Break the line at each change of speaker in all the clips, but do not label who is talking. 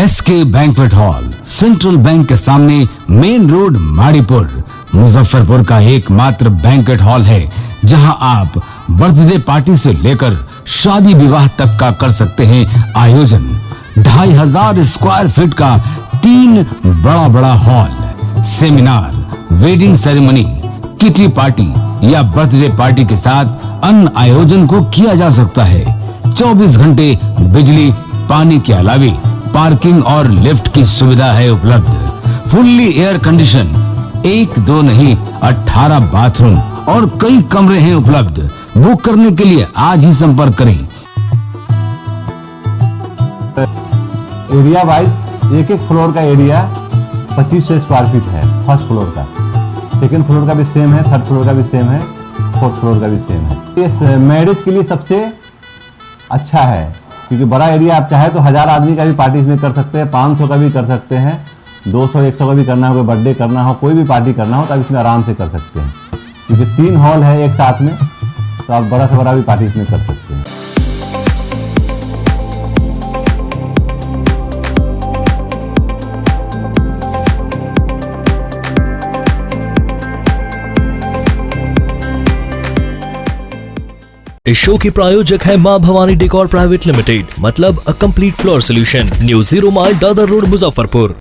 SK banquet hall, central bank के सामने, main road, Maripur, Muzaffarpur का एकमात्र बैंक्वेट हॉल है जहां आप बर्थडे पार्टी से लेकर शादी विवाह तक का कर सकते हैं आयोजन। 2500 स्क्वायर फीट का 3 बड़ा hall, seminar, wedding ceremony, kitty party या बर्थडे पार्टी के साथ अन्य आयोजन को किया जा सकता है। 24 घंटे बिजली पानी के अलावे पार्किंग और लिफ्ट की सुविधा है उपलब्ध। फुल्ली एयर कंडीशन, 1 2 नहीं 18 बाथरूम और कई कमरे हैं उपलब्ध। बुक करने के लिए आज ही संपर्क करें।
एरिया वाइज एक फ्लोर का एरिया 2500 स्क्वायर फीट है। फर्स्ट फ्लोर का, सेकंड फ्लोर का भी सेम है, थर्ड फ्लोर का भी सेम है, फोर्थ फ्लोर का भी सेम है। ये मैरिज के लिए सबसे अच्छा है क्योंकि बड़ा एरिया, आप चाहे तो 1000 आदमी का भी पार्टी इसमें कर सकते हैं, 500 का भी कर सकते हैं, 200 100 का भी करना हो, कोई बर्थडे करना हो, कोई भी पार्टी करना हो तो आप इसमें आराम से कर सकते हैं क्योंकि 3 हॉल है एक साथ में, तो आप बड़ा से बड़ा भी पार्टी इसमें कर सकते हैं।
इस शो के प्रायोजक है मां भवानी डेकोर प्राइवेट लिमिटेड, मतलब a complete floor solution, new 0 mile, Dadar road, Muzaffarpur.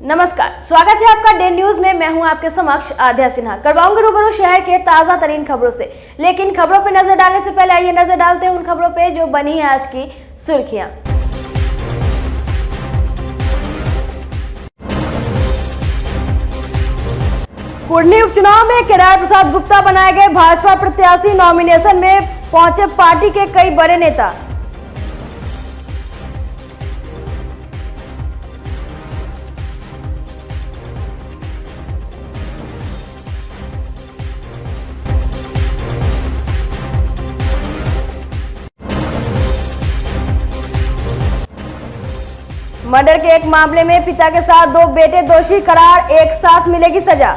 नमस्कार, स्वागत है आपका डे न्यूज में। मैं हूं आपके समक्ष आध्या सिन्हा। करवाऊंगी रूबरू शहर के ताजा तरीन खबरों से, लेकिन खबरों पर नजर डालने से पहले आइए नजर डालते हैं उन खबरों पे जो बनी है आज की सुर्खियां। कुढ़नी उपचुनाव में केदार प्रसाद गुप्ता बनाए गए भाजपा प्रत्याशी। नॉमिनेशन में पहुंचे पार्टी के कई बड़े नेता। मर्डर के एक मामले में पिता के साथ 2 बेटे दोषी करार, एक साथ मिलेगी सजा।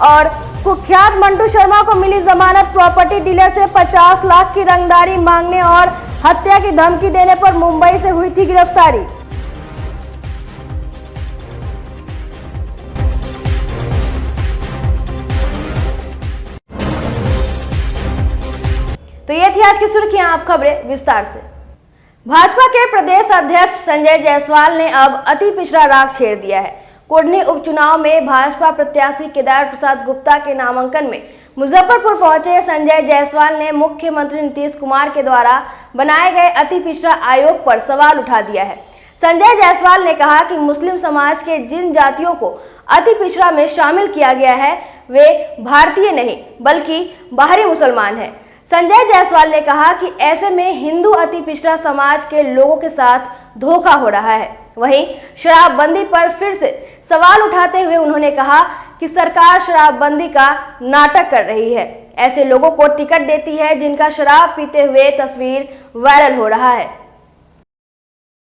और कुख्यात मंटू शर्मा को मिली जमानत। प्रॉपर्टी डीलर से 50 लाख की रंगदारी मांगने और हत्या की धमकी देने पर मुंबई से हुई थी गिरफ्तारी। तो ये थी आज की सुर्खियां, आप खबरें विस्तार से। भाजपा के प्रदेश अध्यक्ष संजय जायसवाल ने अब अति पिछड़ा राग छेड़ दिया है। कुढ़नी उपचुनाव में भाजपा प्रत्याशी केदार प्रसाद गुप्ता के नामांकन में मुजफ्फरपुर पहुंचे संजय जायसवाल ने मुख्यमंत्री नीतीश कुमार के द्वारा बनाए गए अति पिछड़ा आयोग पर सवाल उठा दिया है। संजय जायसवाल ने कहा कि मुस्लिम समाज के जिन जातियों को अति पिछड़ा में शामिल किया गया है वे भारतीय नहीं बल्कि बाहरी मुसलमान हैं। संजय जायसवाल ने कहा कि ऐसे में हिंदू अति पिछड़ा समाज के लोगों के साथ धोखा हो रहा है। वहीं शराबबंदी पर फिर से सवाल उठाते हुए उन्होंने कहा कि सरकार शराबबंदी का नाटक कर रही है, ऐसे लोगों को टिकट देती है जिनका शराब पीते हुए तस्वीर वायरल हो रहा है।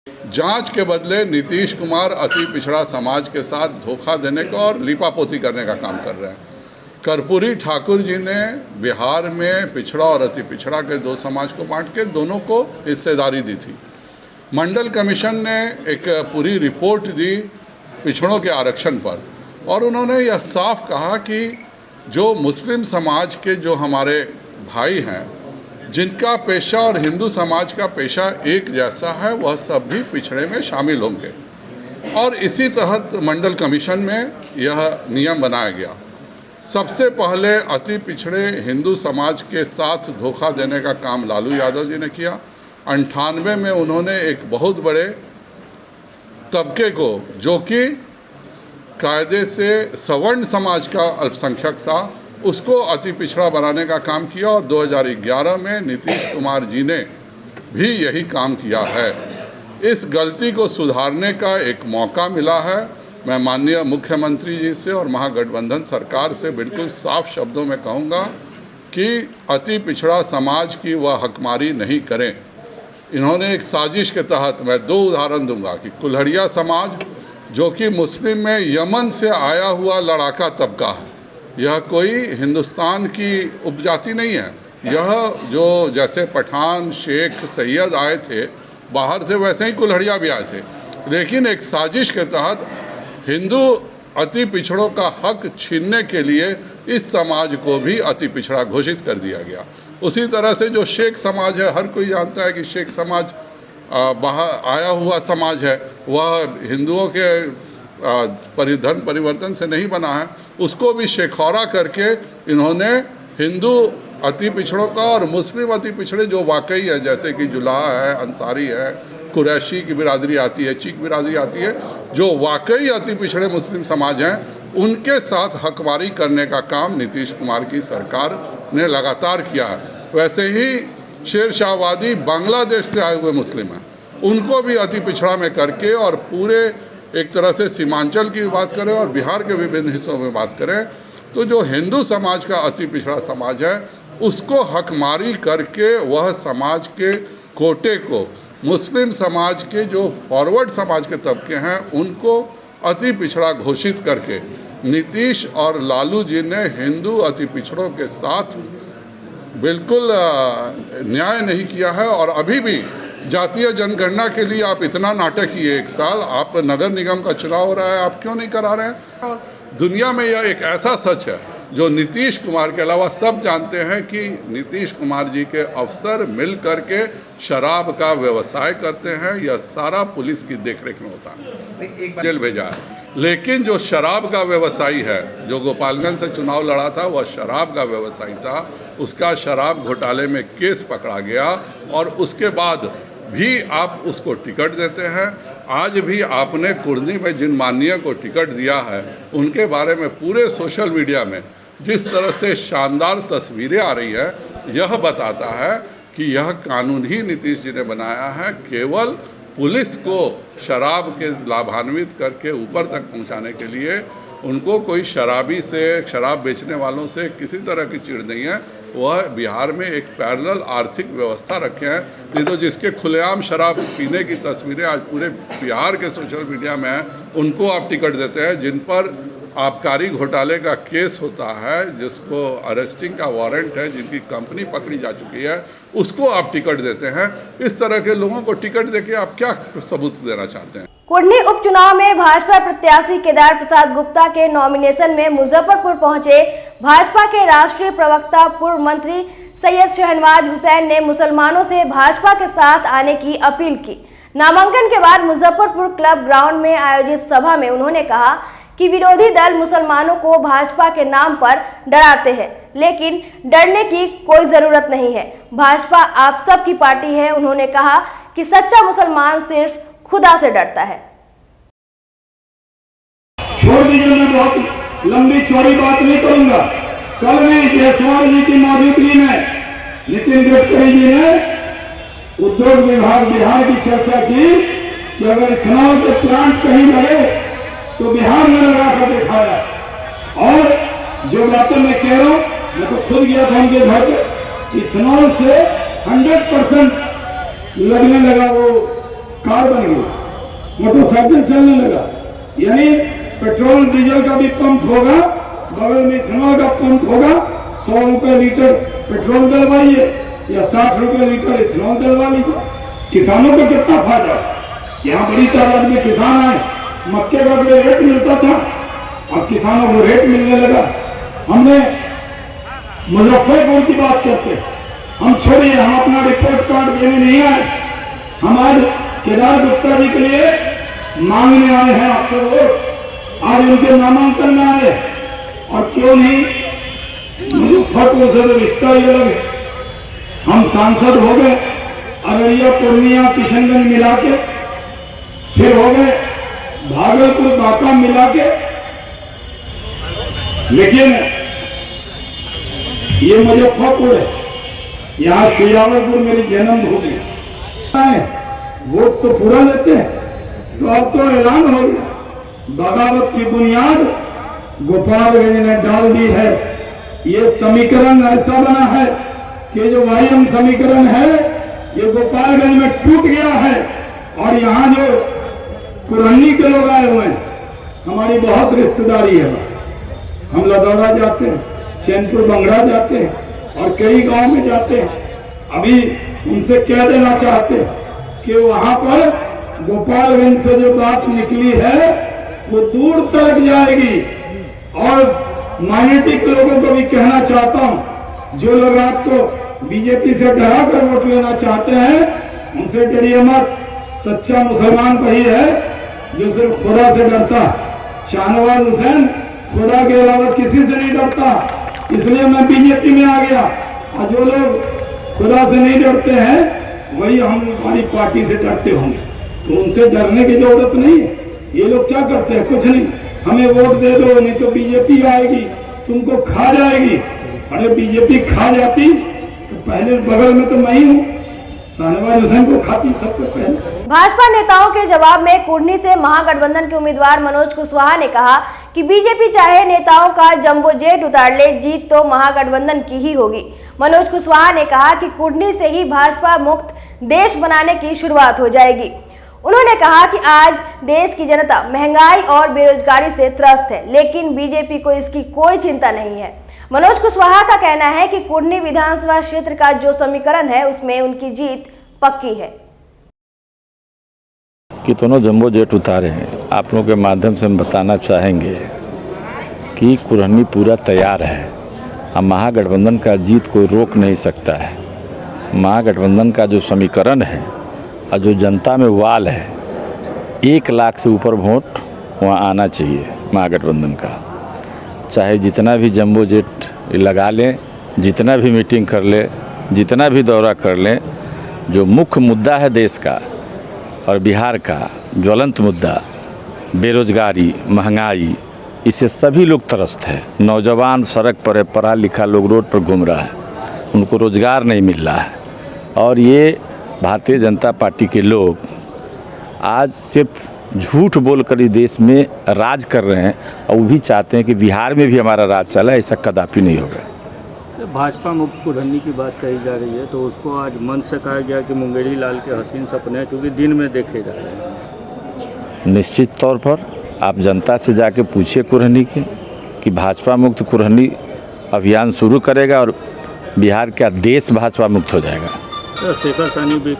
जांच के बदले नीतीश कुमार अति पिछड़ा समाज के साथ धोखा देने का और लीपापोती करने का काम कर रहे हैं। कर्पूरी ठाकुर जी ने बिहार में पिछड़ा और अति पिछड़ा के 2 समाज को बांट के दोनों को हिस्सेदारी दी थी। मंडल कमीशन ने एक पूरी रिपोर्ट दी पिछड़ों के आरक्षण पर और उन्होंने यह साफ कहा कि जो मुस्लिम समाज के जो हमारे भाई हैं जिनका पेशा और हिंदू समाज का पेशा एक जैसा है वह सब भी पिछड़े में शामिल होंगे और इसी तहत मंडल कमीशन में यह नियम बनाया गया। सबसे पहले अति पिछड़े हिंदू समाज के साथ धोखा देने का काम लालू यादव जी ने किया। 98 में उन्होंने एक बहुत बड़े तबके को जो कि कायदे से सवर्ण समाज का अल्पसंख्यक था उसको अति पिछड़ा बनाने का काम किया और 2011 में नीतीश कुमार जी ने भी यही काम किया है। इस गलती को सुधारने का एक मौका मिला है मैं माननीय मुख्यमंत्री जी से और महागठबंधन सरकार से बिल्कुल साफ शब्दों में कहूँगा कि अति पिछड़ा समाज की वह हकमारी नहीं करें। इन्होंने एक साजिश के तहत, मैं 2 उदाहरण दूंगा कि कुल्हड़िया समाज जो कि मुस्लिम में यमन से आया हुआ लड़ाका तबका है, यह कोई हिंदुस्तान की उपजाति नहीं है। यह जो जैसे पठान, शेख, सैयद आए थे बाहर से, वैसे ही कुल्हड़िया भी आए थे, लेकिन एक साजिश के तहत हिंदू अति पिछड़ों का हक छीनने के लिए इस समाज को भी अति पिछड़ा घोषित कर दिया गया। उसी तरह से जो शेख समाज है, हर कोई जानता है कि शेख समाज बाहर आया हुआ समाज है, वह हिंदुओं के धर्म परिवर्तन से नहीं बना है, उसको भी शेखौरा करके इन्होंने हिंदू अति पिछड़ों का और मुस्लिम अति पिछड़े जो वाकई है, जैसे कि जुलाहा है, अंसारी है, कुरैशी की बिरादरी आती है, चीख बिरादरी आती है, जो वाकई अति पिछड़े मुस्लिम समाज हैं, उनके साथ हकमारी करने का काम नीतीश कुमार की सरकार ने लगातार किया है। वैसे ही शेरशाहवादी बांग्लादेश से आए हुए मुस्लिम हैं, उनको भी अति पिछड़ा में करके और पूरे एक तरह से सीमांचल की बात करें और बिहार के विभिन्न हिस्सों में बात करें, तो जो हिंदू समाज का अति पिछड़ा समाज है उसको हकमारी करके वह समाज के कोटे को मुस्लिम समाज के जो फॉरवर्ड समाज के तबके हैं उनको अति पिछड़ा घोषित करके नीतीश और लालू जी ने हिंदू अति पिछड़ों के साथ बिल्कुल न्याय नहीं किया है। और अभी भी जातीय जनगणना के लिए आप इतना नाटक किए, 1 साल आप नगर निगम का चुनाव हो रहा है, आप क्यों नहीं करा रहे हैं? दुनिया में यह एक ऐसा सच है जो नीतीश कुमार के अलावा सब जानते हैं कि नीतीश कुमार जी के अफसर मिल करके शराब का व्यवसाय करते हैं। यह सारा पुलिस की देखरेख में होता है, जेल भेजा है। लेकिन जो शराब का व्यवसायी है, जो गोपालगंज से चुनाव लड़ा था, वह शराब का व्यवसायी था, उसका शराब घोटाले में केस पकड़ा गया और उसके बाद भी आप उसको टिकट देते हैं। आज भी आपने कुर्नी में जिन माननीय को टिकट दिया है उनके बारे में पूरे सोशल मीडिया में जिस तरह से शानदार तस्वीरें आ रही है, यह बताता है कि यह कानून ही नीतीश जी ने बनाया है केवल पुलिस को शराब के लाभान्वित करके ऊपर तक पहुंचाने के लिए। उनको कोई शराबी से, शराब बेचने वालों से किसी तरह की चिढ़ नहीं है। वह बिहार में एक पैरेलल आर्थिक व्यवस्था रखे हैं, नहीं तो जिसके खुलेआम शराब पीने की तस्वीरें आज पूरे बिहार के सोशल मीडिया में हैं, उनको आप टिकट देते हैं। जिन पर आबकारी घोटाले का केस होता है, जिसको अरेस्टिंग का वारंट है, जिनकी कंपनी पकड़ी जा चुकी है, उसको आप टिकट देते हैं। इस तरह के लोगों को टिकट देके आप क्या सबूत देना चाहते हैं?
कुर्नी उपचुनाव में भाजपा प्रत्याशी केदार प्रसाद गुप्ता के नॉमिनेशन में मुजफ्फरपुर पहुंचे भाजपा के राष्ट्रीय प्रवक्ता पूर्व मंत्री सैयद शहनवाज हुसैन ने मुसलमानों से भाजपा के साथ आने की अपील की। नामांकन के बाद मुजफ्फरपुर क्लब ग्राउंड में आयोजित सभा में उन्होंने कहा कि विरोधी दल मुसलमानों को भाजपा के नाम पर डराते हैं, लेकिन डरने की कोई जरूरत नहीं है। भाजपा आप सब की पार्टी है। उन्होंने कहा कि सच्चा मुसलमान सिर्फ खुदा से डरता है।
छोड़ दीजिए, मैं बहुत लंबी चौड़ी बात नहीं करूंगा। कल में जायसवाल जी की मौजूदगी में नितिन गडकरी जी ने उद्योग विभाग बिहार की चर्चा की कि अगर इथेनॉल के प्लांट कहीं लगे तो बिहार में लगा कर दिखाया। और जो बातें मैं कह रहा हूं, मैं तो खुद गया था उनके घर पे, इथेनॉल से 100% लगने लगा, वो कार बन गई, मोटरसाइकिल चलने लगा। यानी पेट्रोल डीजल का भी पंप होगा, बगल में इथेनॉल का पंप होगा। 100 रुपए लीटर पेट्रोल डलवाइए या 60 रुपए लीटर इथेनॉल डलवा लीजिए। किसानों को कितना फायदा? यहाँ बड़ी तादाद में किसान आए, मक्के का जो रेट मिलता था अब किसानों को रेट मिलने लगा। हमने मुजफ्फरपुर की बात करते, हम छोड़िए, हम अपना रिपोर्ट कार्ड देने नहीं आए, हम आज केदार गुप्ता जी के लिए मांगने आए हैं आपसे वोट। आज उनके नामांकन में आए, और क्यों नहीं, मुजफ्फरपुर से तो रिश्ता ही अलग है। हम सांसद हो गए, अररिया, पूर्णिया, किशनगंज मिला के, फिर हो गए भागलपुर, बांका मिला के। लेकिन ये मुजफ्फरपुर है, यहाँ शुजावरपुर मेरी जन्मभूमि है। वोट तो पूरा लेते हैं, तो अब तो ऐलान हो गया बगावत की बुनियाद गोपालगंज ने डाल दी है। ये समीकरण ऐसा बना है कि जो वायम समीकरण है ये गोपालगंज में टूट गया है। और यहाँ जो कुरहनी के लोग आए हुए हैं, हमारी बहुत रिश्तेदारी है। हम लदौड़ा जाते हैं, चैनपुर बंगड़ा जाते हैं और कई गांव में जाते हैं। अभी उनसे कह देना चाहते हैं कि वहां पर गोपालगंज से जो बात निकली है वो दूर तक जाएगी। और माइनॉरिटी के लोगों को भी कहना चाहता हूं, जो लोग आपको बीजेपी से डरा कर वोट लेना चाहते हैं उनसे डरिए मत। सच्चा मुसलमान वही है जो सिर्फ खुदा से डरता। शाहनवाज हुसैन खुदा के अलावा किसी से नहीं डरता, इसलिए मैं बीजेपी में आ गया। और जो लोग खुदा से नहीं डरते हैं वही हमारी पार्टी से डरते होंगे, तो उनसे डरने की जरूरत नहीं है। ये लोग क्या करते हैं? कुछ नहीं, हमें वोट दे दो नहीं तो बीजेपी आएगी तुमको खा जाएगी। अरे बीजेपी खा जाती तो पहले बगल में तो मैं ही हूँ, शाहनवाज हुसैन को खाती सबसे पहले।
भाजपा नेताओं के जवाब में कुर्नी से महागठबंधन के उम्मीदवार मनोज कुशवाहा ने कहा कि बीजेपी चाहे नेताओं का जंबो जेट उतार ले, जीत तो महागठबंधन की ही होगी। मनोज कुशवाहा ने कहा कि कुर्नी से ही भाजपा मुक्त देश बनाने की शुरुआत हो जाएगी। उन्होंने कहा कि आज देश की जनता महंगाई और बेरोजगारी से त्रस्त है, लेकिन बीजेपी को इसकी कोई चिंता नहीं है। मनोज कुशवाहा का कहना है कि कुर्नी विधानसभा क्षेत्र का जो समीकरण है उसमें उनकी जीत पक्की है।
कितनों जंबो जेट उतारे हैं, आप लोगों के माध्यम से हम बताना चाहेंगे कि कुरहनी पूरा तैयार है। अब महागठबंधन का जीत कोई रोक नहीं सकता है। महागठबंधन का जो समीकरण है और जो जनता में वाल है, 1 लाख से ऊपर वोट वहाँ आना चाहिए महागठबंधन का। चाहे जितना भी जंबो जेट लगा लें, जितना भी मीटिंग कर ले, जितना भी दौरा कर लें, जो मुख्य मुद्दा है देश का और बिहार का ज्वलंत मुद्दा बेरोजगारी, महंगाई, इससे सभी लोग त्रस्त है। नौजवान सड़क पर है, पढ़ा लिखा लोग रोड पर घूम रहा है, उनको रोजगार नहीं मिल रहा है। और ये भारतीय जनता पार्टी के लोग आज सिर्फ झूठ बोलकर इस देश में राज कर रहे हैं और वो भी चाहते हैं कि बिहार में भी हमारा राज चला। ऐसा कदापि नहीं होगा।
भाजपा मुक्त कुरहनी की बात कही जा रही है, तो उसको आज मंच से कहा गया कि मुंगेरी लाल के हसीन सपने चूँकि दिन में देखे जा रहे हैं।
निश्चित तौर पर आप जनता से जाके पूछिए कुरहनी के कि भाजपा मुक्त कुरहनी अभियान शुरू करेगा और बिहार का देश भाजपा मुक्त हो जाएगा।
तो शेखर साहनी भी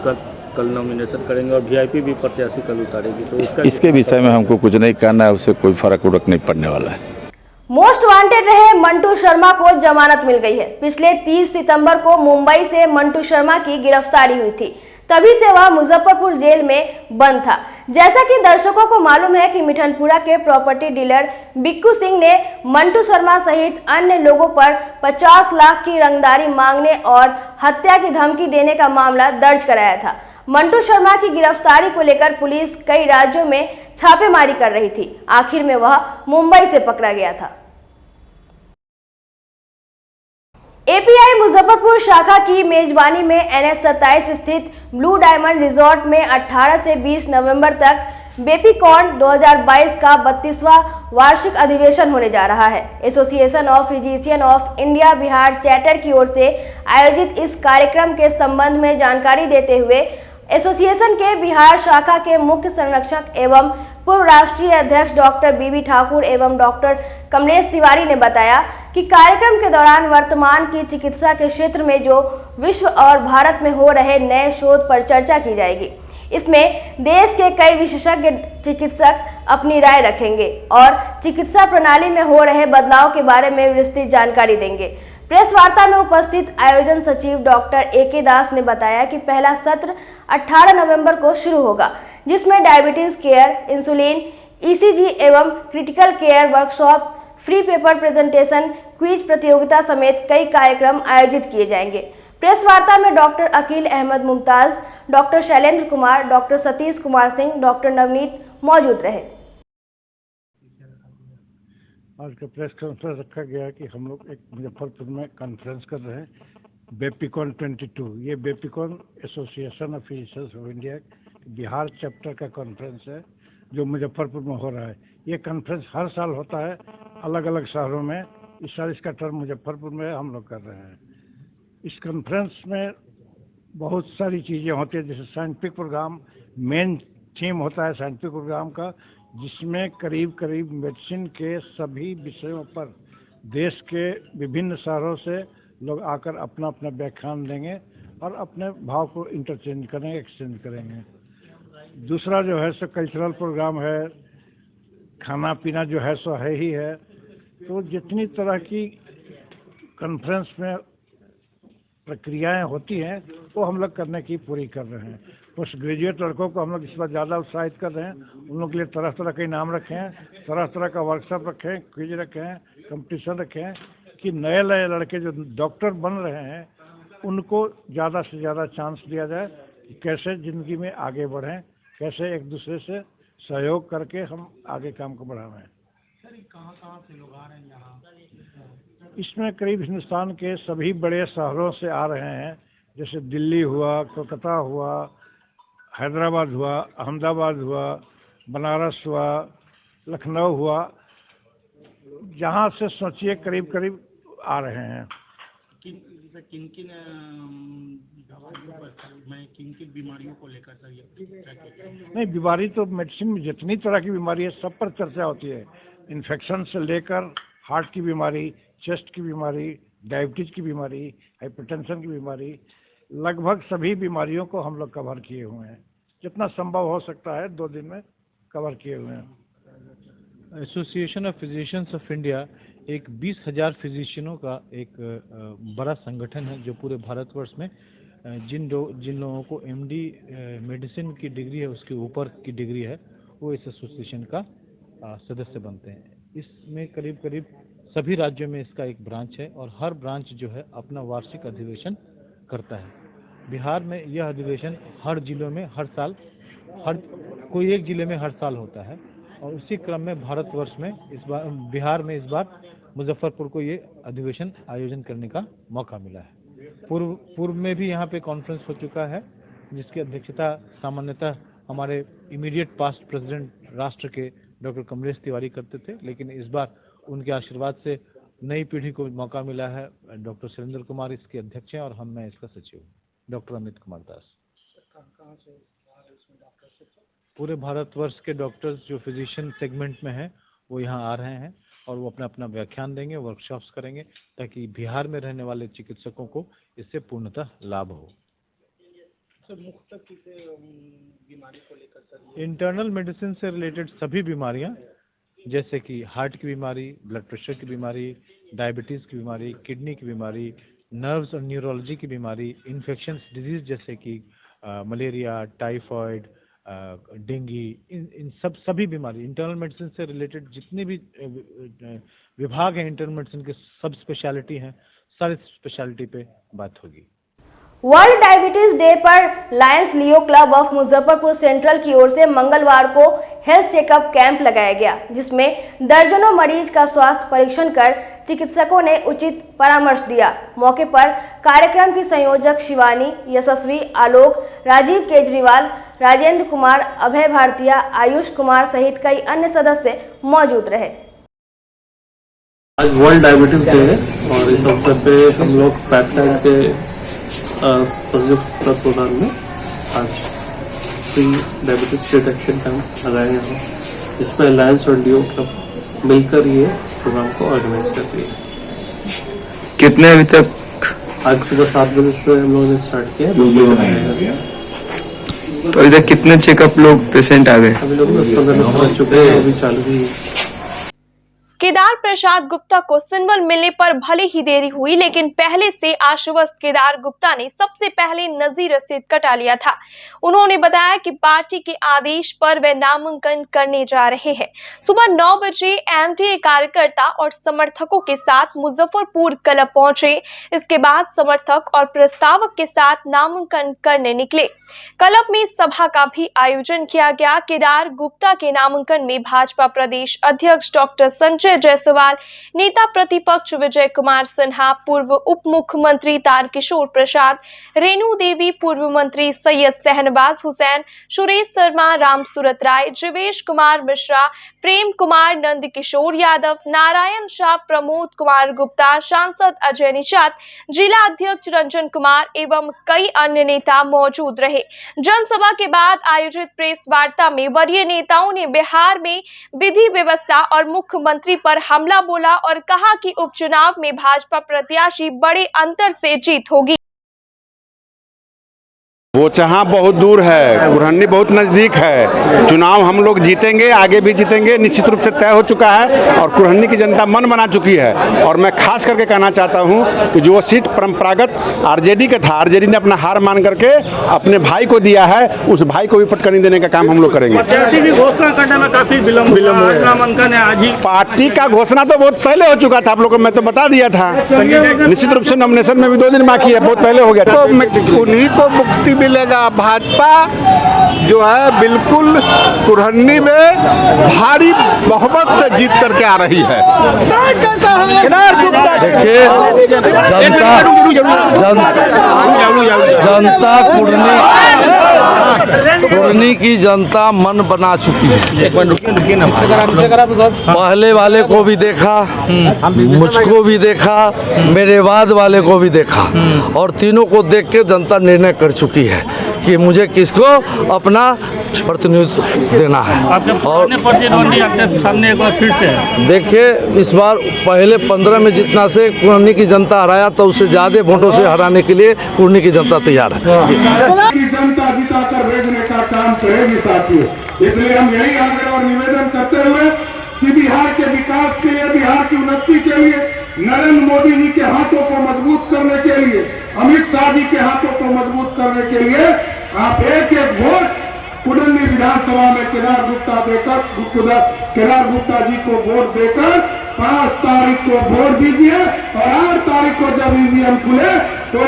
कल नॉमिनेशन करेंगे और वीआईपी भी प्रत्याशी कल उतारेगी, तो
इसके विषय में हमको कुछ नहीं करना है, उससे कोई फर्क उड़क नहीं पड़ने वाला है।
मोस्ट वांटेड रहे मंटू शर्मा को जमानत मिल गई है। पिछले 30 सितंबर को मुंबई से मंटू शर्मा की गिरफ्तारी हुई थी, तभी से वह मुजफ्फरपुर जेल में बंद था। जैसा कि दर्शकों को मालूम है कि मिठनपुरा के प्रॉपर्टी डीलर बिक्कू सिंह ने मंटू शर्मा सहित अन्य लोगों पर 50 लाख की रंगदारी मांगने और हत्या की धमकी देने का मामला दर्ज कराया था। मंटू शर्मा की गिरफ्तारी को लेकर पुलिस कई राज्यों में छापेमारी कर रही थी। आखिर में वह मुंबई से पकड़ा गया था। एपीआई मुजफ्फरपुर शाखा की मेजबानी में NH-27 स्थित ब्लू डायमंड रिजॉर्ट में 18 से 20 नवंबर तक बेपीकॉन 2022 का 32वां वार्षिक अधिवेशन होने जा रहा है। Association of physician of India Bihar chapter की ओर से आयोजित इस कार्यक्रम के संबंध में जानकारी देते हुए एसोसिएशन के बिहार शाखा के मुख्य संरक्षक एवं पूर्व राष्ट्रीय अध्यक्ष डॉक्टर बीबी ठाकुर एवं डॉक्टर कमलेश तिवारी ने बताया कि कार्यक्रम के दौरान वर्तमान की चिकित्सा के क्षेत्र में जो विश्व और भारत में हो रहे नए शोध पर चर्चा की जाएगी। इसमें देश के कई विशेषज्ञ चिकित्सक अपनी राय रखेंगे और चिकित्सा प्रणाली में हो रहे बदलाव के बारे में विस्तृत जानकारी देंगे। प्रेस वार्ता में उपस्थित आयोजन सचिव डॉक्टर AK दास ने बताया कि पहला सत्र 18 नवंबर को शुरू होगा, जिसमें डायबिटीज केयर, इंसुलिन, ECG एवं critical care workshop, free paper presentation, quiz प्रतियोगिता समेत कई कार्यक्रम आयोजित किए जाएंगे। प्रेस वार्ता में doctor Akeel Ahmed Mumtaz, doctor Shailendra Kumar, doctor Satish Kumar Singh, doctor Navneet मौजूद रहे।
आज का प्रेस कॉन्फ्रेंस रखा गया कि हम लोग एक मुजफ्फरपुर में कॉन्फ्रेंस कर रहे हैं, बेपीकॉन 22। ये BAPICON association of physicians of India Bihar chapter का कॉन्फ्रेंस है। जो मुजफ्फरपुर में हो रहा है। ये कॉन्फ्रेंस हर साल होता है अलग अलग शहरों में। इस साल इसका टर्म मुजफ्फरपुर में हम लोग कर रहे हैं। इस कॉन्फ्रेंस में बहुत सारी चीज़ें होती है, जैसे साइंटिफिक प्रोग्राम मेन थीम होता है साइंटिफिक प्रोग्राम का, जिसमें करीब करीब मेडिसिन के सभी विषयों पर देश के विभिन्न शहरों से लोग आकर अपना अपना व्याख्यान देंगे और अपने भाव को इंटरचेंज करेंगे, एक्सचेंज करेंगे। दूसरा जो है सो कल्चरल प्रोग्राम है, खाना पीना जो है सो है ही है। तो जितनी तरह की कॉन्फ्रेंस में प्रक्रियाएं होती हैं वो हम लोग करने की पूरी कर रहे हैं। पोस्ट ग्रेजुएट लड़कों को हम लोग इस बार ज़्यादा उत्साहित कर रहे हैं। उन लोगों के लिए तरह तरह के इनाम रखे हैं, तरह तरह का वर्कशॉप रखे हैं, क्विज रखे हैं, कंपटीशन रखे हैं कि नए नए लड़के जो डॉक्टर बन रहे हैं उनको ज़्यादा से ज़्यादा चांस दिया जाए कि कैसे ज़िंदगी में आगे बढ़ें, कैसे एक दूसरे से सहयोग करके हम आगे काम को बढ़ाएं। कहाँ से लोग आ रहे हैं यहाँ? इसमें करीब हिंदुस्तान के सभी बड़े शहरों से आ रहे हैं, जैसे दिल्ली हुआ, कोलकाता हुआ, हैदराबाद हुआ, अहमदाबाद हुआ, बनारस हुआ, लखनऊ हुआ, जहाँ से सोचिए करीब करीब आ रहे हैं।
किन किन बीमारियों को लेकर सर ये
नहीं, बीमारी तो मेडिसिन में जितनी तरह की बीमारी है सब पर चर्चा होती है। इन्फेक्शन से लेकर हार्ट की बीमारी, चेस्ट की बीमारी, डायबिटीज की बीमारी, हाइपरटेंशन की बीमारी, लगभग सभी बीमारियों को हम लोग कवर किए हुए हैं। जितना संभव हो सकता है 2 दिन में कवर किए हुए हैं।
Association of physicians of India एक 20,000 फिजिशियनों का एक बड़ा संगठन है जो पूरे भारतवर्ष में जिन लोगों को एमडी मेडिसिन की डिग्री है, उसके ऊपर की डिग्री है, वो इस एसोसिएशन का सदस्य बनते हैं। इसमें करीब करीब सभी राज्यों में इसका एक ब्रांच है और हर ब्रांच जो है अपना वार्षिक अधिवेशन करता है। बिहार में यह अधिवेशन हर जिलों में हर साल कोई एक जिले में हर साल होता है और उसी क्रम में भारतवर्ष में बिहार में इस बार मुजफ्फरपुर को ये अधिवेशन आयोजन करने का मौका मिला है। पूर्व में भी यहाँ पे कॉन्फ्रेंस हो चुका है जिसकी अध्यक्षता सामान्यतः हमारे इमीडिएट पास्ट प्रेसिडेंट राष्ट्र के डॉक्टर कमलेश तिवारी करते थे, लेकिन इस बार उनके आशीर्वाद से नई पीढ़ी को मौका मिला है। डॉक्टर सुरेंद्र कुमार इसके अध्यक्ष हैं और मैं इसका सचिव हूँ, डॉक्टर अमित कुमार दास। पूरे भारतवर्ष के डॉक्टर्स जो फिजिशियन सेगमेंट में हैं वो यहाँ आ रहे हैं और वो अपना अपना व्याख्यान देंगे, वर्कशॉप्स करेंगे ताकि बिहार में रहने वाले चिकित्सकों को इससे पूर्णतः लाभ हो। बीमारी को लेकर इंटरनल मेडिसिन से रिलेटेड सभी बीमारियां जैसे कि हार्ट की बीमारी, ब्लड प्रेशर की बीमारी, डायबिटीज की बीमारी, किडनी की बीमारी, नर्व्स और न्यूरोलॉजी की बीमारी, इन्फेक्शंस डिजीज जैसे कि मलेरिया, टाइफॉइड, डेंगू, इन सभी बीमारी इंटरनल मेडिसिन से रिलेटेड जितने भी विभाग हैं इंटरनल मेडिसिन के सब स्पेशलिटी हैं, सारी स्पेशलिटी पे बात होगी।
वर्ल्ड डायबिटीज डे पर Lions Leo club of Muzaffarpur central की ओर से मंगलवार को हेल्थ चेकअप कैंप लगाया गया, जिसमें दर्जनों मरीज का स्वास्थ्य परीक्षण कर चिकित्सकों ने उचित परामर्श दिया। मौके पर कार्यक्रम की संयोजक शिवानी, यशस्वी, आलोक, राजीव केजरीवाल, राजेंद्र कुमार, अभय भारतीय, आयुष कुमार सहित कई अन्य सदस्य मौजूद रहे।
आज वर्ल्ड डायबिटीज डे है और इस अवसर पे हम लोग पैथलाइन के संयुक्त तत्वाधान में आज फ्री डायबिटीज डिटेक्शन कैंप लगाए हैं, जिसमें लायंस और लियो क्लब मिलकर ये प्रोग्राम को ऑर्गेनाइज कर रही है।
कितने अभी तक?
आज सुबह 7 बजे से हम लोगों ने स्टार्ट किया।
तो अभी तक कितने चेकअप लोग पेशेंट आ गए?
अभी लोग 10-15 लोग पहुंच चुके हैं, अभी चालू ही है।
केदार प्रसाद गुप्ता को सिंबल मिलने पर भले ही देरी हुई, लेकिन पहले से आश्वस्त केदार गुप्ता ने सबसे पहले नजीर रसीद कटा लिया था। उन्होंने बताया कि पार्टी के आदेश पर वे नामांकन करने जा रहे हैं। सुबह 9 बजे एनडीए कार्यकर्ता और समर्थकों के साथ मुजफ्फरपुर क्लब पहुंचे। इसके बाद समर्थक और प्रस्तावक के साथ नामांकन करने निकले। क्लब में सभा का भी आयोजन किया गया। केदार गुप्ता के नामांकन में भाजपा प्रदेश अध्यक्ष डॉक्टर संजय संजय जायसवाल, नेता प्रतिपक्ष विजय कुमार सिन्हा, पूर्व उप मुख्यमंत्री तारकिशोर प्रसाद, रेणु देवी, पूर्व मंत्री सैयद शहनवाज हुसैन, सुरेश शर्मा, रामसूरत राय, जीवेश कुमार मिश्रा, प्रेम कुमार, नंद किशोर यादव, नारायण शाह, प्रमोद कुमार गुप्ता, सांसद अजय निषाद, जिला अध्यक्ष रंजन कुमार एवं कई अन्य नेता मौजूद रहे। जनसभा के बाद आयोजित प्रेस वार्ता में वरीय नेताओं ने बिहार में विधि व्यवस्था और मुख्यमंत्री पर हमला बोला और कहा कि उपचुनाव में भाजपा प्रत्याशी बड़े अंतर से जीत होगी।
वो जहाँ बहुत दूर है, कुरहनी बहुत नज़दीक है। चुनाव हम लोग जीतेंगे, आगे भी जीतेंगे, निश्चित रूप से तय हो चुका है और कुरहनी की जनता मन बना चुकी है। और मैं खास करके कहना चाहता हूँ कि जो सीट परंपरागत आरजेडी का था, आरजेडी ने अपना हार मान करके अपने भाई को दिया है, उस भाई को भी पटकनी देने का काम हम लोग करेंगे।
घोषणा करने में काफी विलम्ब ने आज ही
पार्टी का घोषणा तो बहुत पहले हो चुका था, आप लोगों को मैं तो बता दिया था। निश्चित रूप से नॉमिनेशन में भी 2 दिन बाकी है, बहुत पहले हो गया था।
उन्हीं को मुक्ति मिलेगा। भाजपा जो है बिल्कुल कुरहनी में भारी बहुमत से जीत करके आ रही है।
देखिए, जनता कुरहनी की जनता मन बना चुकी है। पहले वाले को भी देखा, मुझको भी देखा, मेरे बाद वाले को भी देखा और तीनों को देख के जनता निर्णय कर चुकी है कि मुझे किसको अपना प्रतिनिधित्व देना है। और
आपके सामने एक बार फिर से देखिए,
इस बार पहले 15 में जितना से कुरहनी की जनता हराया तो उससे ज्यादा वोटों से हराने के लिए कुरहनी की जनता तैयार है।
जनता जिताकर भेजने का काम करेगी साथियों। इसलिए हम यही आग्रह और निवेदन करते हुए कि बिहार के विकास के लिए, बिहार की उन्नति के लिए, नरेंद्र मोदी जी के हाथों को मजबूत करने के लिए, अमित शाह जी के हाथों को मजबूत करने के लिए आप एक एक वोट कुरहनी विधानसभा में केदार गुप्ता जी को वोट देकर 5 तारीख को वोट दीजिए और 8 तारीख को जब ईवीएम खुले तो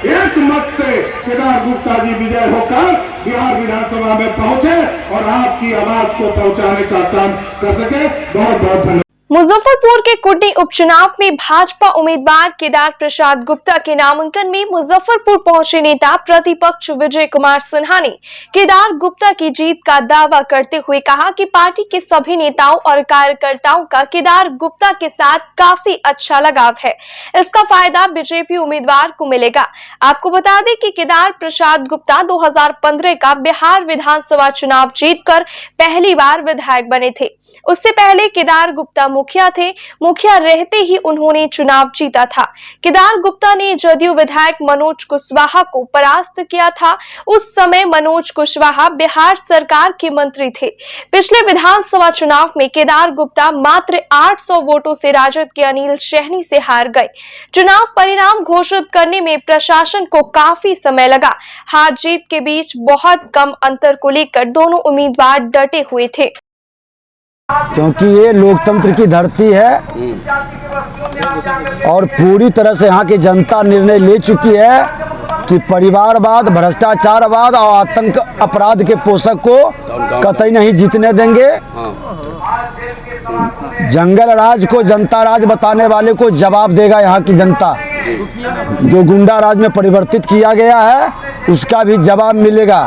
एक मत से केदार गुप्ता जी विजय होकर बिहार विधानसभा में पहुंचे और आपकी आवाज को पहुंचाने का काम कर सके। बहुत बहुत धन्यवाद।
मुजफ्फरपुर के कुर्नी उपचुनाव में भाजपा उम्मीदवार केदार प्रसाद गुप्ता के नामांकन में मुजफ्फरपुर पहुंचे नेता प्रतिपक्ष विजय कुमार सिन्हा ने केदार गुप्ता की जीत का दावा करते हुए कहा कि पार्टी के सभी नेताओं और कार्यकर्ताओं का केदार गुप्ता के साथ काफी अच्छा लगाव है। इसका फायदा बीजेपी उम्मीदवार को मिलेगा। आपको बता दें कि केदार प्रसाद गुप्ता 2015 का बिहार विधानसभा चुनाव जीतकर पहली बार विधायक बने थे। उससे पहले केदार गुप्ता मुखिया थे। मुखिया रहते ही उन्होंने चुनाव जीता था। केदार गुप्ता ने जदयू विधायक मनोज कुशवाहा को परास्त किया था। उस समय मनोज कुशवाहा बिहार सरकार के मंत्री थे। पिछले विधानसभा चुनाव में केदार गुप्ता मात्र 800 वोटों से राजद के अनिल सहनी से हार गए। चुनाव परिणाम घोषित करने में प्रशासन को काफी समय लगा। हार जीत के बीच बहुत कम अंतर को लेकर दोनों उम्मीदवार डटे हुए थे।
क्योंकि ये लोकतंत्र की धरती है और पूरी तरह से यहाँ की जनता निर्णय ले चुकी है कि परिवारवाद, भ्रष्टाचारवाद और आतंक अपराध के पोषक को कतई नहीं जीतने देंगे। जंगल राज को जनता राज बताने वाले को जवाब देगा यहाँ की जनता। जो गुंडा राज में परिवर्तित किया गया है उसका भी जवाब मिलेगा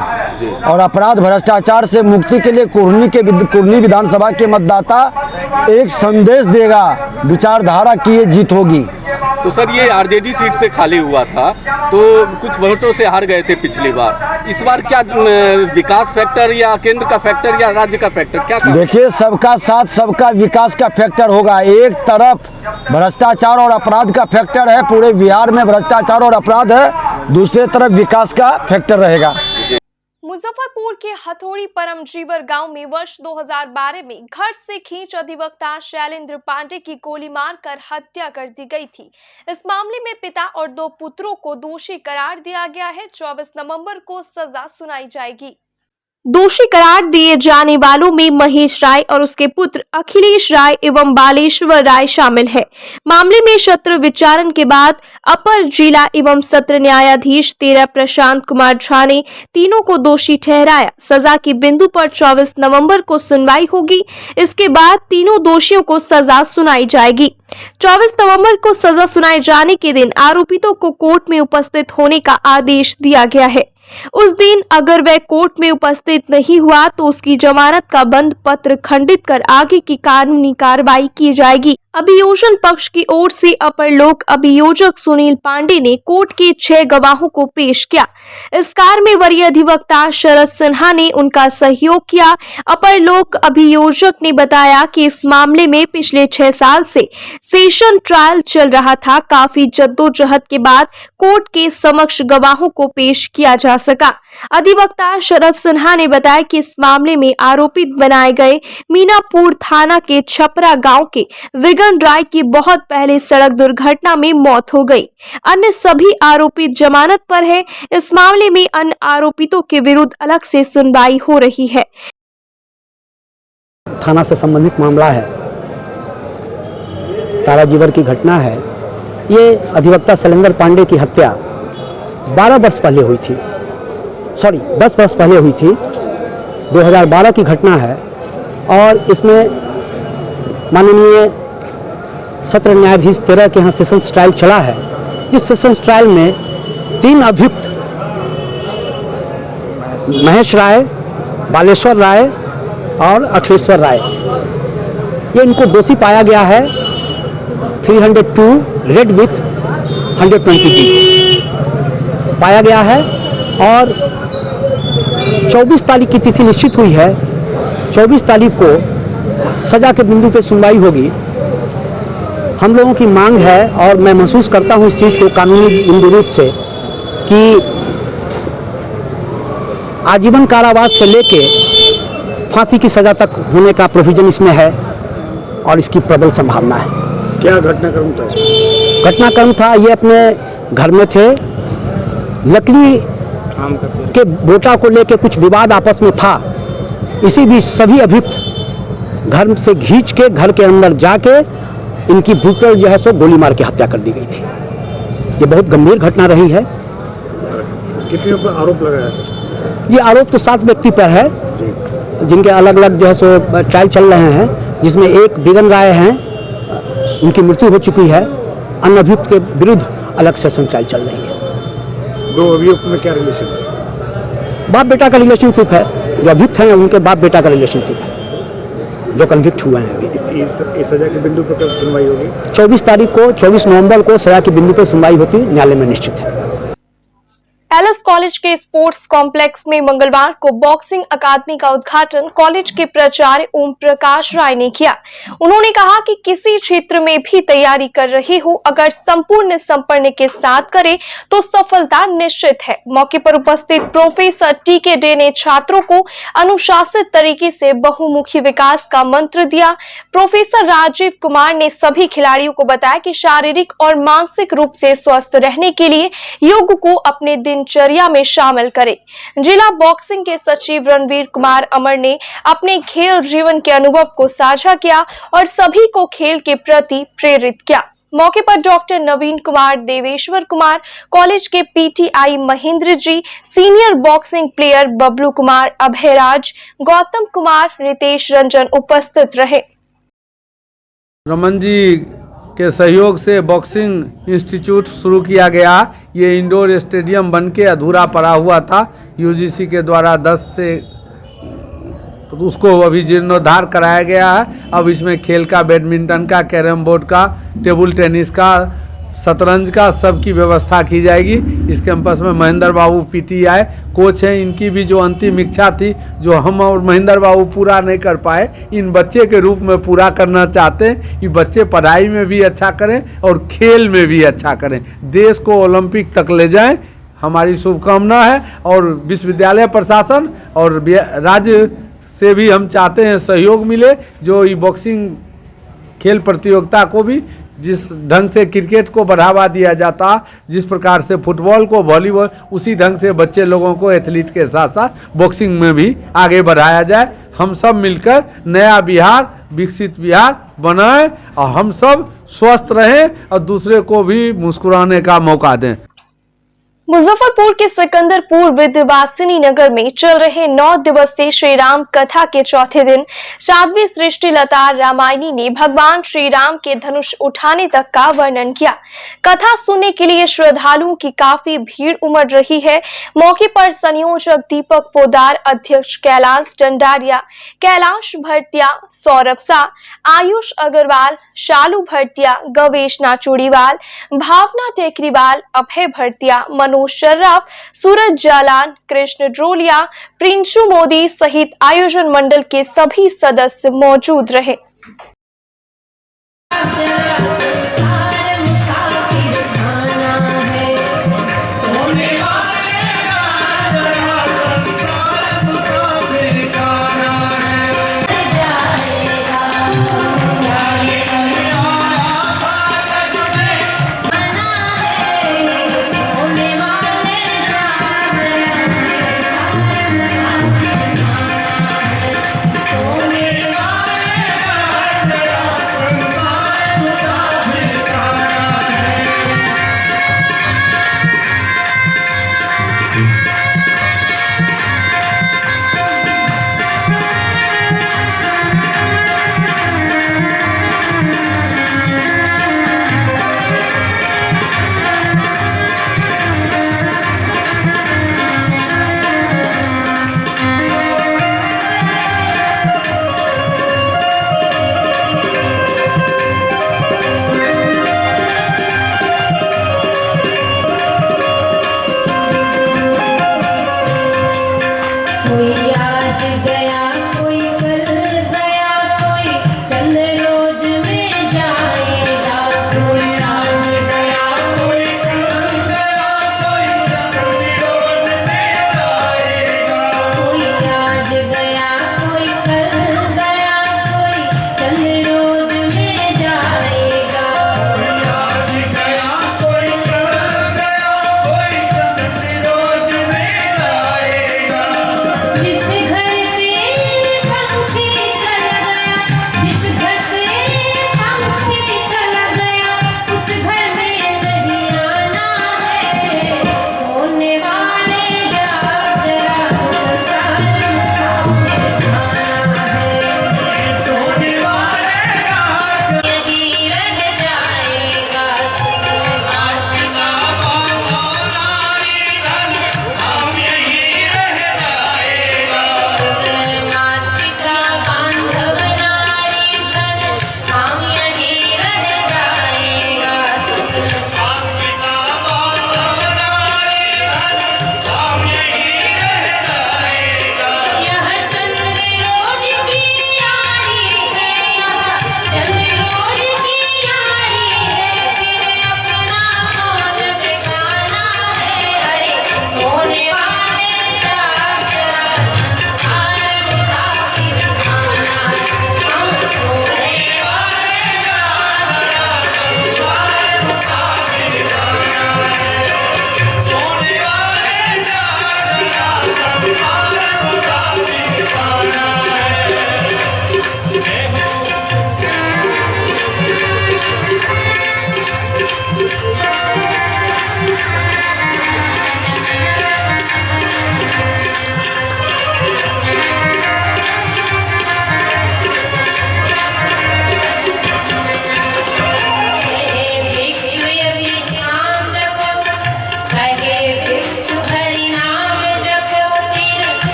और अपराध भ्रष्टाचार से मुक्ति के लिए कुरहनी विधानसभा के मतदाता एक संदेश देगा, विचारधारा की ये जीत होगी।
तो सर, ये आरजेडी सीट से खाली हुआ था तो कुछ वोटों से हार गए थे पिछली बार। इस बार क्या विकास फैक्टर या केंद्र का फैक्टर या राज्य का फैक्टर क्या?
देखिए, सबका साथ सबका विकास का फैक्टर होगा। एक तरफ भ्रष्टाचार और अपराध का फैक्टर है, पूरे बिहार में भ्रष्टाचार और अपराध है, दूसरे तरफ विकास का फैक्टर रहेगा।
मुजफ्फरपुर के हथौड़ी परमजीवर गांव में वर्ष 2012 में घर से खींच अधिवक्ता शैलेंद्र पांडे की गोली मारकर हत्या कर दी गई थी। इस मामले में पिता और 2 पुत्रों को दोषी करार दिया गया है। 24 नवंबर को सजा सुनाई जाएगी। दोषी करार दिए जाने वालों में महेश राय और उसके पुत्र अखिलेश राय एवं बालेश्वर राय शामिल है। मामले में सत्र विचारण के बाद अपर जिला एवं सत्र न्यायाधीश 13 प्रशांत कुमार झा ने तीनों को दोषी ठहराया। सजा की बिंदु पर 24 नवंबर को सुनवाई होगी। इसके बाद तीनों दोषियों को सजा सुनाई जाएगी। 24 नवंबर को सजा सुनाए जाने के दिन आरोपितों को कोर्ट में उपस्थित होने का आदेश दिया गया है। उस दिन अगर वह कोर्ट में उपस्थित नहीं हुआ तो उसकी जमानत का बंद पत्र खंडित कर आगे की कानूनी कार्रवाई की जाएगी। अभियोजन पक्ष की ओर से अपर लोक अभियोजक सुनील पांडे ने कोर्ट के 6 गवाहों को पेश किया। इस कार्य में वरीय अधिवक्ता शरद सिन्हा ने उनका सहयोग किया। अपर लोक अभियोजक ने बताया कि इस मामले में पिछले 6 साल से सेशन ट्रायल चल रहा था। काफी जद्दोजहद के बाद कोर्ट के समक्ष गवाहों को पेश किया जा सका। अधिवक्ता शरद सिन्हा ने बताया कि इस मामले में आरोपित बनाए गए मीनापुर थाना के छपरा गांव के विगन राय की बहुत पहले सड़क दुर्घटना में मौत हो गई। अन्य सभी आरोपित जमानत पर है। इस मामले में अन्य आरोपितों के विरुद्ध अलग से सुनवाई हो रही है।
थाना से संबंधित मामला है, ताराजीवर की घटना है। ये अधिवक्ता शैलेंद्र पांडे की हत्या 12 वर्ष पहले हुई थी, 10 वर्ष पहले हुई थी। 2012 की घटना है और इसमें माननीय सत्र न्यायाधीश 13 के यहाँ सेशंस ट्रायल चला है। जिस सेशंस ट्रायल में 3 अभियुक्त महेश राय, बालेश्वर राय और अखिलेश्वर राय, ये इनको दोषी पाया गया है 302 रेड विथ 120 पाया गया है। और 24 तारीख की तिथि निश्चित हुई है। 24 तारीख को सजा के बिंदु पे सुनवाई होगी। हम लोगों की मांग है और मैं महसूस करता हूं इस चीज को कानूनी बिंदु रूप से कि आजीवन कारावास से लेके फांसी की सजा तक होने का प्रोविजन इसमें है और इसकी प्रबल संभावना है।
क्या घटनाक्रम था?
घटनाक्रम था, ये अपने घर में थे, लकड़ी के बोटा को लेके कुछ विवाद आपस में था। इसी बीच सभी अभियुक्त घर से खींच के घर के अंदर जाके इनकी ब्रूटल जो है सो गोली मार के हत्या कर दी गई थी। ये बहुत गंभीर घटना रही है।
कितने पर आरोप लगाया था?
ये आरोप तो 7 व्यक्ति पर है, जिनके अलग अलग जो है सो ट्रायल चल रहे हैं, जिसमें एक बिगन राय हैं, उनकी मृत्यु हो चुकी है। अन्य अभियुक्त के विरुद्ध अलग सेशन ट्रायल चल रही है।
2 अभियुक्त में क्या रिलेशन है?
बाप बेटा का रिलेशनशिप है। जो अभियुक्त हैं उनके बाप बेटा का रिलेशनशिप है, जो कन्विक्ट हुए हैं।
इस सजा के बिंदु पर कब सुनवाई होगी?
24 नवंबर को सजा के बिंदु पर सुनवाई होती न्यायालय में निश्चित है।
एलएस कॉलेज के स्पोर्ट्स कॉम्प्लेक्स में मंगलवार को बॉक्सिंग अकादमी का उद्घाटन कॉलेज के प्राचार्य ओम प्रकाश राय ने किया। उन्होंने कहा कि किसी क्षेत्र में भी तैयारी कर रहे हो, अगर संपूर्ण समर्पण के साथ करे तो सफलता निश्चित है। मौके पर उपस्थित प्रोफेसर टीके डे ने छात्रों को अनुशासित तरीके से बहुमुखी विकास का मंत्र दिया। प्रोफेसर राजीव कुमार ने सभी खिलाड़ियों को बताया कि शारीरिक और मानसिक रूप से स्वस्थ रहने के लिए योग को अपने दिनचर्या में शामिल करें। जिला बॉक्सिंग के सचिव रणवीर कुमार अमर ने अपने खेल जीवन के अनुभव को साझा किया और सभी को खेल के प्रति प्रेरित किया। मौके पर डॉक्टर नवीन कुमार, देवेश्वर कुमार, कॉलेज के PTI Mahendra ji, senior boxing player Bablu Kumar, Abhayraj, Gautam Kumar, Ritesh Ranjan उपस्थित रहे।
रमन जी के सहयोग से बॉक्सिंग इंस्टीट्यूट शुरू किया गया। ये इंडोर स्टेडियम बनके अधूरा पड़ा हुआ था। यूजीसी के द्वारा 10 से उसको अभी जीर्णोद्धार कराया गया है। अब इसमें खेल का, बैडमिंटन का, कैरम बोर्ड का, टेबल टेनिस का, शतरंज का सबकी व्यवस्था की जाएगी। इस कैंपस में महेंद्र बाबू पीटीआई कोच हैं। इनकी भी जो अंतिम इच्छा थी, जो हम और महेंद्र बाबू पूरा नहीं कर पाए, इन बच्चे के रूप में पूरा करना चाहते हैं। ये बच्चे पढ़ाई में भी अच्छा करें और खेल में भी अच्छा करें, देश को ओलंपिक तक ले जाएं, हमारी शुभकामना है। और विश्वविद्यालय प्रशासन और राज्य से भी हम चाहते हैं सहयोग मिले, जो ये बॉक्सिंग खेल प्रतियोगिता को भी जिस ढंग से क्रिकेट को बढ़ावा दिया जाता, जिस प्रकार से फुटबॉल को, वॉलीबॉल, उसी ढंग से बच्चे लोगों को एथलीट के साथ साथ बॉक्सिंग में भी आगे बढ़ाया जाए। हम सब मिलकर नया बिहार, विकसित बिहार बनाएं और हम सब स्वस्थ रहें और दूसरे को भी मुस्कुराने का मौका दें।
मुजफ्फरपुर के सिकंदरपुर विद्यावासिनी नगर में चल रहे 9 दिवसीय श्री राम कथा के चौथे दिन साध्वी सृष्टि लता रामायणी ने भगवान श्री राम के धनुष उठाने तक का वर्णन किया। कथा सुनने के लिए श्रद्धालुओं की काफी भीड़ उमड़ रही है। मौके पर संयोजक दीपक पोदार, अध्यक्ष कैलाश डंडारिया, कैलाश भरतिया, सौरभ शाह, आयुष अग्रवाल, शालू भरतिया, गवेश नाचूड़ीवाल, भावना टेकरीवाल, अभय भरतिया, मनोज शर्राफ, सूरज जालान, कृष्ण ड्रोलिया, प्रिंशु मोदी सहित आयोजन मंडल के सभी सदस्य मौजूद रहे।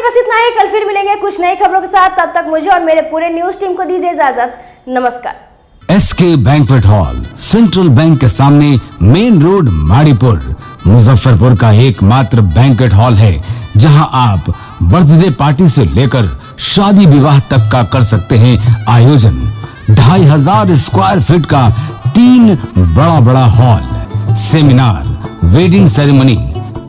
बस इतना ही। कल फिर मिलेंगे कुछ नई खबरों के साथ। तब तक मुझे और मेरे पूरे न्यूज टीम को दीजिए इजाजत। नमस्कार।
SK banquet hall central bank के सामने, मेन रोड, माड़ीपुर, मुजफ्फरपुर का एकमात्र बैंक्वेट हॉल है जहां आप बर्थडे पार्टी से लेकर शादी विवाह तक का कर सकते हैं आयोजन। 2500 स्क्वायर फीट का 3 बड़ा hall, seminar, wedding ceremony,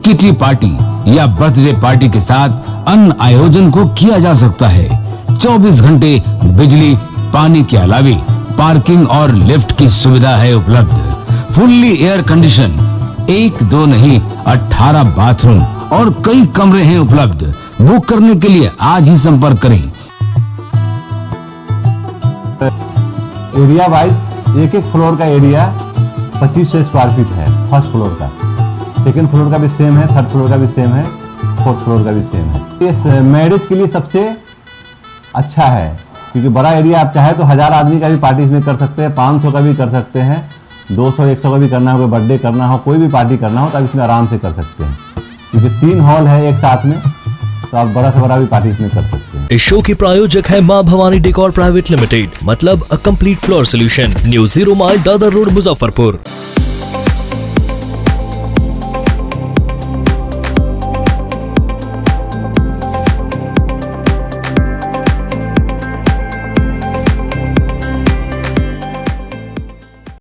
kitty party या बर्थडे पार्टी के साथ अन्य आयोजन को किया जा सकता है। 24 घंटे बिजली पानी के अलावे पार्किंग और लिफ्ट की सुविधा है उपलब्ध। फुल्ली एयर कंडीशन, 1 2 नहीं 18 बाथरूम और कई कमरे हैं उपलब्ध। बुक करने के लिए आज ही संपर्क करें।
एरिया वाइज एक फ्लोर का एरिया 2500 स्क्वायर फीट है फर्स्ट फ्लोर का। सेकेंड फ्लोर का भी सेम है, थर्ड फ्लोर का भी सेम है, फोर्थ फ्लोर का भी सेम है। ये मैरिज के लिए सबसे अच्छा है क्योंकि बड़ा एरिया आप चाहे तो 1000 आदमी का भी पार्टी इसमें कर सकते हैं, 500 का भी कर सकते हैं, 200-100 का भी करना हो, कोई बर्थडे करना हो, कोई भी पार्टी करना हो तो आप इसमें आराम से कर सकते हैं क्योंकि 3 हॉल है एक साथ में, तो आप बड़ा से बड़ा भी पार्टी इसमें कर सकते हैं।
इस शो के प्रायोजक है मां भवानी डेकोर प्राइवेट लिमिटेड, मतलब a complete floor solution, new 0 mile Dadar road, Muzaffarpur.